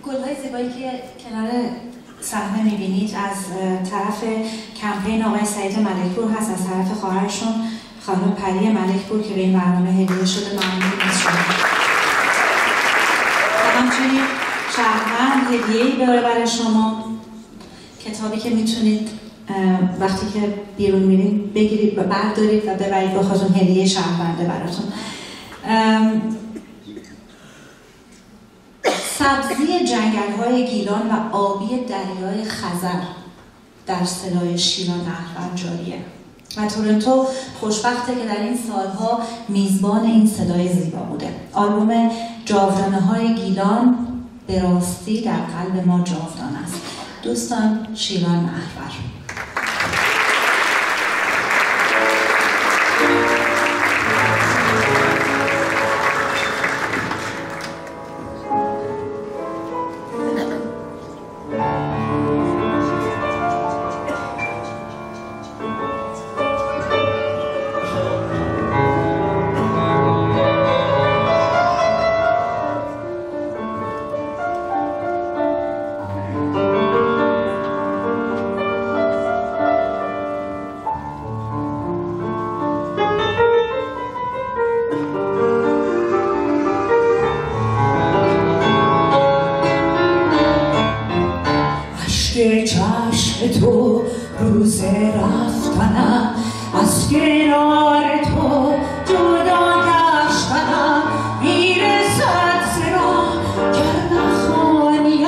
گل‌های زیبایی که کنار صحنه می‌بینید از طرف کمپین آقای سعید ملکپور هست، از طرف خواهرشون خانم پری ملکپور که به این برنامه هدیه شده. ممنون از شما. و همچنین شهروند هدیه‌ای داره برای شما، کتابی که میتونید وقتی که بیرون میرید بگیرید و بردارید و ببرید با خودتون، هدیه شهرونده براتون. سبزی جنگل‌های گیلان و آبی دریای خزر در صدای شیلا نهرور جاریه و تورنتو خوشبخته که در این سالها میزبان این صدای زیبا بوده. آلبوم جاودانه‌های گیلان به راستی در قلب ما جاودان است. دوستان، شیلا نهرور. تو روز رفتنم، از کنار تو جدا گشتنم، میرسد سرا گر نخوانیم،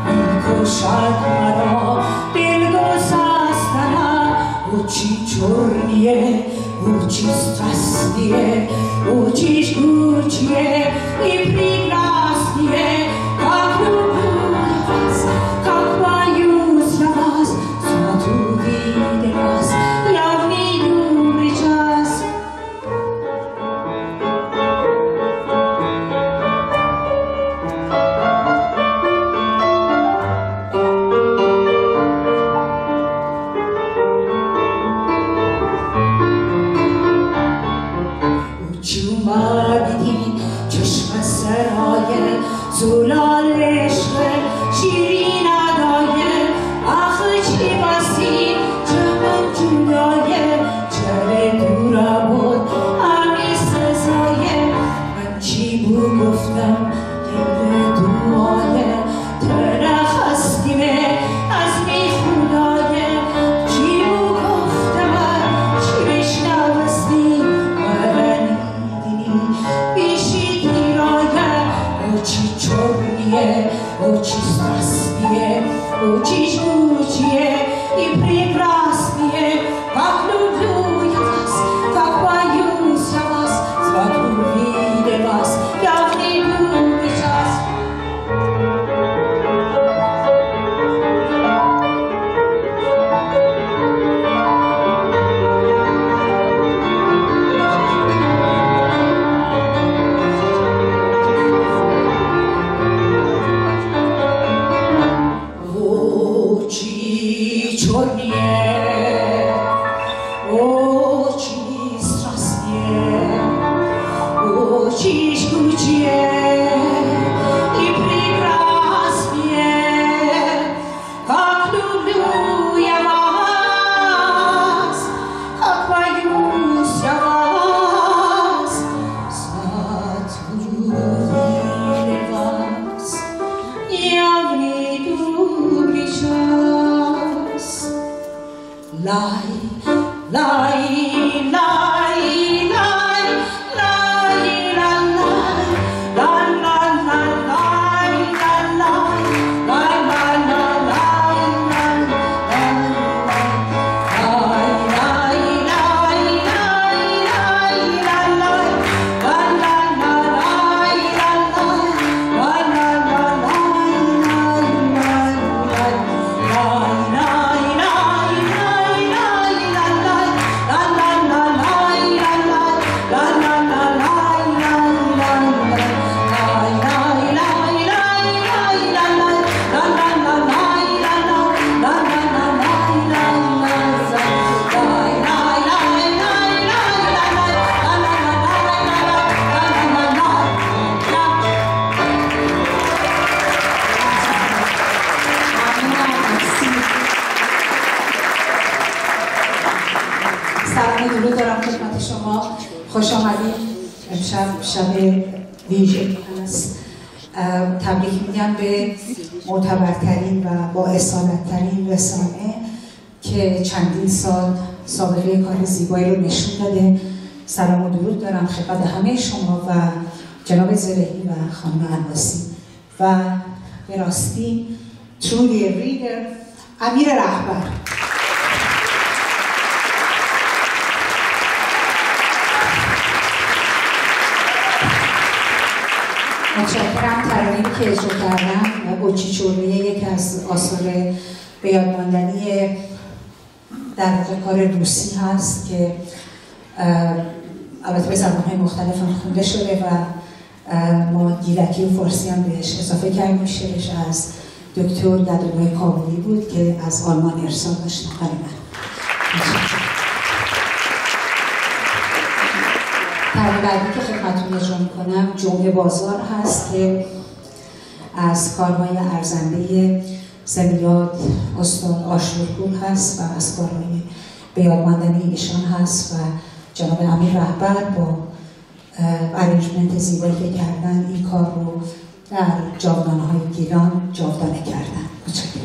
میکشد مرا دل گسستنم. او چی چرنیه، او چی استرسنیه، او چیش گوچیه، ای پریگراستیه، زلال عشق شیرین ادایه، آخه چی بسی چه من جدایه، چه دورا بود همی سزایه، من چی بود گفتم گل دعایه، ترخستیمه از می خدایه، چی بود گفتم چی بشنوستی مرنیدینی بیشی گیرایه. او چی چرنیه، او چی استرسنیه، او چیش گوچیه، ای پریگراستیه، как люблю я вас, как боюсь я вас, смотрю, видя вас, я в ней люблю час. Lie, lie, lie, lie, lie, lie, lie. شب ویژه است. تبریک میگم به معتبرترین و با اصالت‌ترین رسانه که چندین سال سابقه کار زیبایی رو نشون داده. سلام و درود دارم خدمت همه شما و جناب زرهی و خانم عنواسی و به راستی truly a reader امیر رهبر. متشکرم. ترانه‌ای که اجرا کردم و گلچی چرمه یکی از آثار به یاد ماندنی در واقع کار روسی هست که البته به زبان‌های مختلف هم خونده شده و ما گیلکی و فارسی هم بهش اضافه کردیم. شعرش از دکتر گدرگاه کابلی بود که از آلمان ارسال داشتن برای من. ترانه بعدی که خدمتتون اجرا می‌کنم جمعه بازار هست که از کارهای ارزنده زندیات استاد آشورپور هست و از کارهای به یاد ماندنی ایشان هست و جناب امیر رهبر با ارنجمنت زیبایی که کردن این کار رو در جاودانه‌های گیلان جاودانه کردن. متشکرم.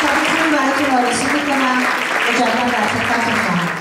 شبتون براتون آرزو میکنم. مجدد در خدمتتون خواهم